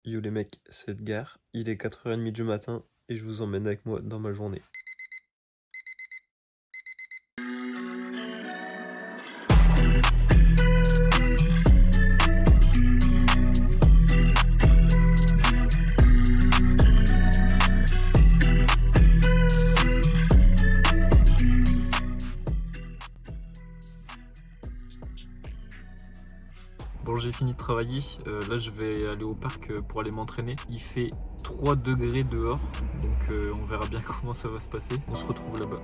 Yo les mecs, c'est Edgar, il est 4h30 du matin et je vous emmène avec moi dans ma journée. Bon, j'ai fini de travailler, là je vais aller au parc pour aller m'entraîner. Il fait 3 degrés dehors, donc on verra bien comment ça va se passer. On se retrouve là-bas.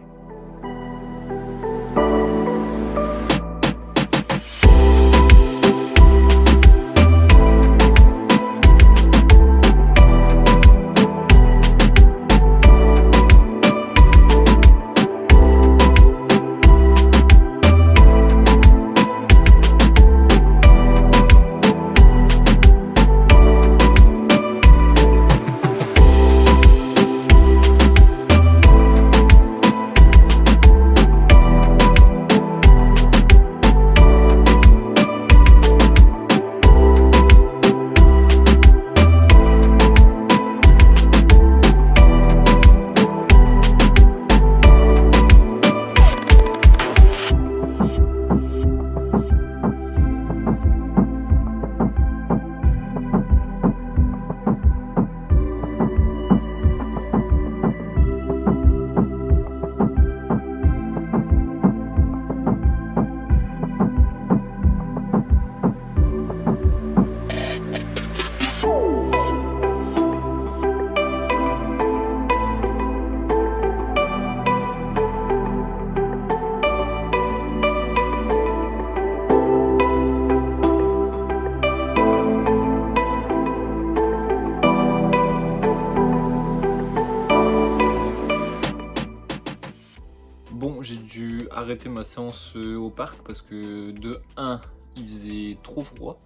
Bon, j'ai dû arrêter ma séance au parc parce que de 1, il faisait trop froid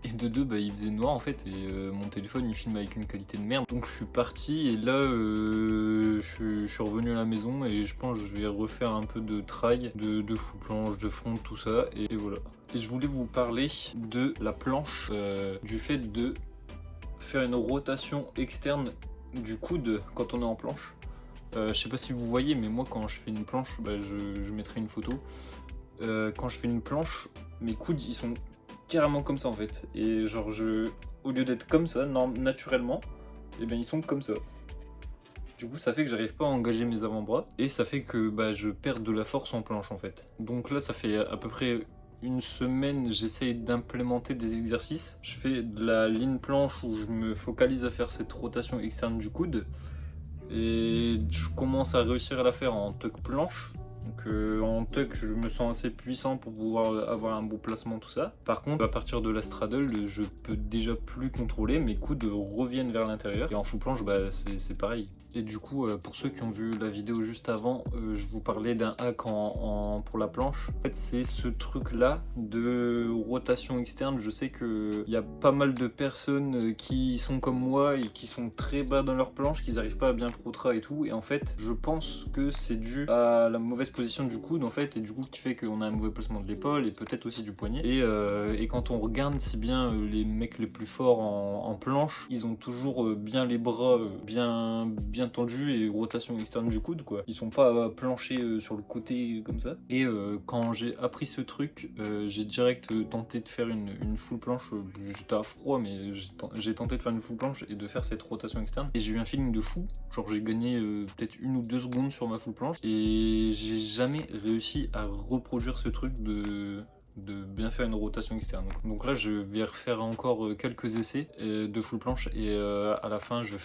et de 2, il faisait noir en fait et mon téléphone il filme avec une qualité de merde. Donc je suis parti et là je suis revenu à la maison et je pense que je vais refaire un peu de trail, de full planche, de front, tout ça et voilà. Et je voulais vous parler de la planche, du fait de faire une rotation externe du coude quand on est en planche. Je sais pas si vous voyez, mais moi quand je fais une planche, je mettrai une photo. Quand je fais une planche, mes coudes ils sont carrément comme ça en fait. Et genre au lieu d'être comme ça, naturellement, et ils sont comme ça. Du coup ça fait que j'arrive pas à engager mes avant-bras et ça fait que je perds de la force en planche en fait. Donc là ça fait à peu près une semaine, j'essaye d'implémenter des exercices. Je fais de la ligne planche où je me focalise à faire cette rotation externe du coude. Et je commence à réussir à la faire en tuck planche. Donc en tuck, je me sens assez puissant pour pouvoir avoir un bon placement, tout ça. Par contre, à partir de la straddle, je peux déjà plus contrôler, mes coudes reviennent vers l'intérieur. Et en full planche, c'est pareil. Et du coup, pour ceux qui ont vu la vidéo juste avant, je vous parlais d'un hack pour la planche. En fait, c'est ce truc-là de rotation externe. Je sais qu'il y a pas mal de personnes qui sont comme moi et qui sont très bas dans leur planche, qui n'arrivent pas à bien pro-tra et tout. Et en fait, je pense que c'est dû à la mauvaise position du coude en fait, et du coup qui fait qu'on a un mauvais placement de l'épaule et peut-être aussi du poignet. Et quand on regarde si bien les mecs les plus forts en planche, ils ont toujours bien les bras bien tendus et rotation externe du coude quoi. Ils sont pas planchés sur le côté comme ça. Et quand j'ai appris ce truc, j'ai direct tenté de faire une full planche. J'étais à froid mais j'ai tenté de faire une full planche et de faire cette rotation externe. Et j'ai eu un feeling de fou. Genre j'ai gagné peut-être 1 ou 2 secondes sur ma full planche et j'ai jamais réussi à reproduire ce truc de bien faire une rotation externe. Donc là je vais refaire encore quelques essais de full planche et à la fin je vais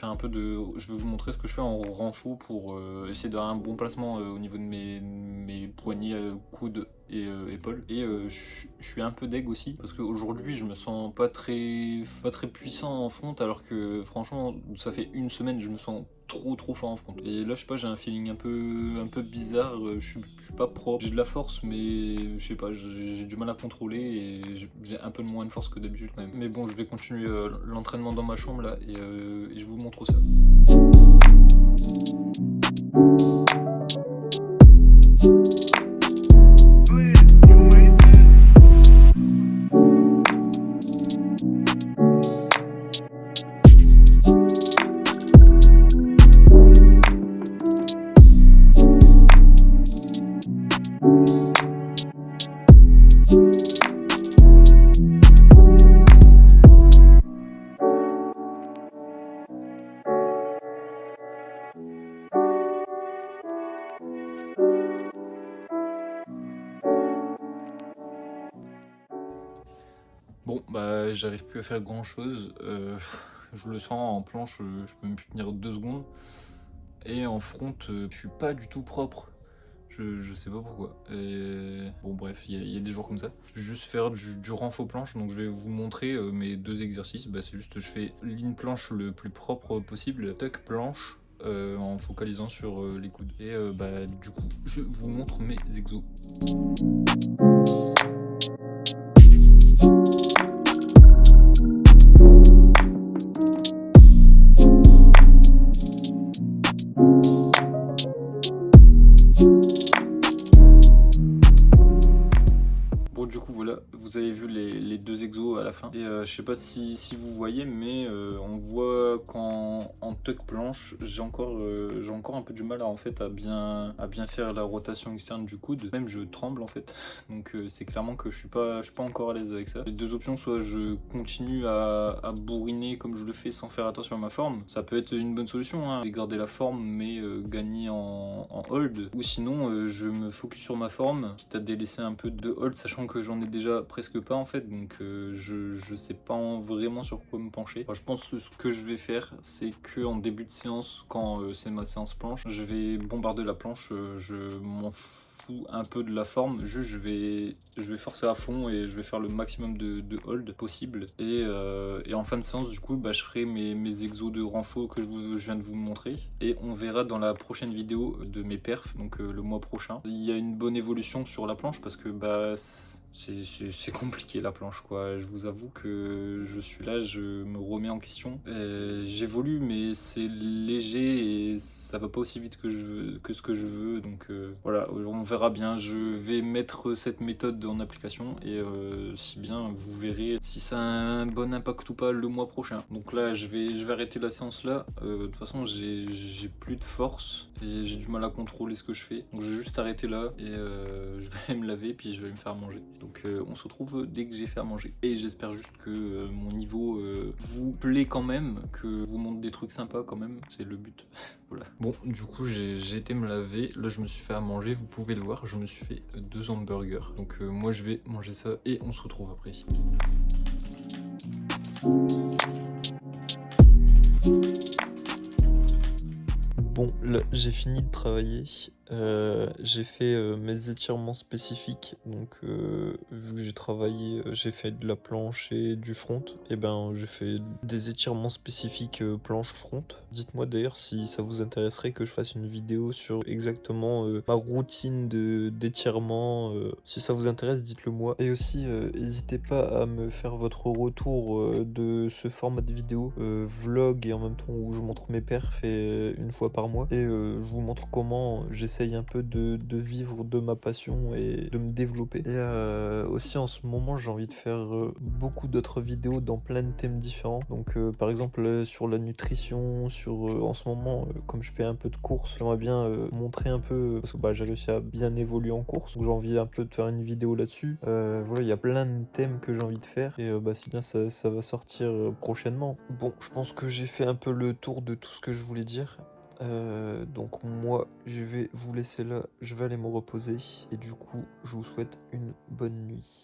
vous montrer ce que je fais en renfo pour essayer d'avoir un bon placement au niveau de mes poignets, coudes et épaules. Et je suis un peu deg aussi parce qu'aujourd'hui je me sens pas très puissant en front, alors que franchement ça fait une semaine je me sens trop fort en front. Et là je sais pas, j'ai un feeling un peu bizarre, je suis pas propre, j'ai de la force mais je sais pas, j'ai du mal à contrôler et j'ai un peu moins de force que d'habitude quand même. Mais bon, je vais continuer l'entraînement dans ma chambre là et je vous montre ça. bah j'arrive plus à faire grand chose. Je le sens en planche, je peux même plus tenir 2 secondes. Et en front, je suis pas du tout propre. Je sais pas pourquoi. Et bon bref, il y a des jours comme ça. Je vais juste faire du renfo planche, donc je vais vous montrer mes 2 exercices. Bah, c'est juste je fais ligne planche le plus propre possible, tuck planche, en focalisant sur les coudes. Et bah du coup, je vous montre mes exos. Bon du coup voilà, vous avez vu les 2 exos à la fin. Et je sais pas si vous voyez, mais on voit qu'en tuck planche, j'ai encore un peu du mal en fait à bien faire la rotation externe du coude. Même je tremble en fait. Donc c'est clairement que je suis pas encore à l'aise avec ça. Les 2 options, soit je continue à bourriner comme je le fais sans faire attention à ma forme. Ça peut être une bonne solution, hein, garder la forme mais gagner en hold. Ou sinon je me focus sur ma forme, quitte à délaisser un peu de hold, sachant que j'en ai déjà presque pas en fait, donc je sais pas vraiment sur quoi me pencher. Enfin, je pense que ce que je vais faire, c'est que en début de séance, quand c'est ma séance planche, je vais bombarder la planche, je m'en fous un peu de la forme, juste je vais forcer à fond et je vais faire le maximum de hold possible. Et en fin de séance, du coup, bah, je ferai mes exos de renfo que je viens de vous montrer, et on verra dans la prochaine vidéo de mes perfs, donc le mois prochain. Il y a une bonne évolution sur la planche parce que bah c'est compliqué la planche quoi, je vous avoue que je suis là, je me remets en question. J'évolue mais c'est léger et ça va pas aussi vite que ce que je veux, donc voilà, on verra bien. Je vais mettre cette méthode en application et si bien vous verrez si ça a un bon impact ou pas le mois prochain. Donc là je vais arrêter la séance là, de toute façon j'ai plus de force et j'ai du mal à contrôler ce que je fais, donc je vais juste arrêter là et je vais aller me laver puis je vais me faire manger. Donc on se retrouve dès que j'ai fait à manger. Et j'espère juste que mon niveau vous plaît quand même, que vous montre des trucs sympas quand même, c'est le but. Voilà. Bon, du coup j'ai été me laver, là je me suis fait à manger, vous pouvez le voir, je me suis fait 2 hamburgers. Donc moi je vais manger ça et on se retrouve après. Bon, là j'ai fini de travailler, j'ai fait mes étirements spécifiques, donc vu que j'ai travaillé, j'ai fait de la planche et du front, et ben j'ai fait des étirements spécifiques planche front. Dites-moi d'ailleurs si ça vous intéresserait que je fasse une vidéo sur exactement ma routine d'étirement, si ça vous intéresse dites-le moi. Et aussi n'hésitez pas à me faire votre retour de ce format de vidéo, vlog, et en même temps où je montre mes perfs et une fois par mois, et je vous montre comment j'essaye un peu de vivre de ma passion et de me développer. Et aussi en ce moment j'ai envie de faire beaucoup d'autres vidéos dans plein de thèmes différents, donc par exemple sur la nutrition, sur en ce moment comme je fais un peu de course, j'aimerais bien montrer un peu, parce que bah, j'ai réussi à bien évoluer en course, donc j'ai envie un peu de faire une vidéo là-dessus. Voilà, il y a plein de thèmes que j'ai envie de faire, et bah c'est bien, ça va sortir prochainement. Bon, je pense que j'ai fait un peu le tour de tout ce que je voulais dire. Donc moi je vais vous laisser là, je vais aller me reposer, et du coup je vous souhaite une bonne nuit.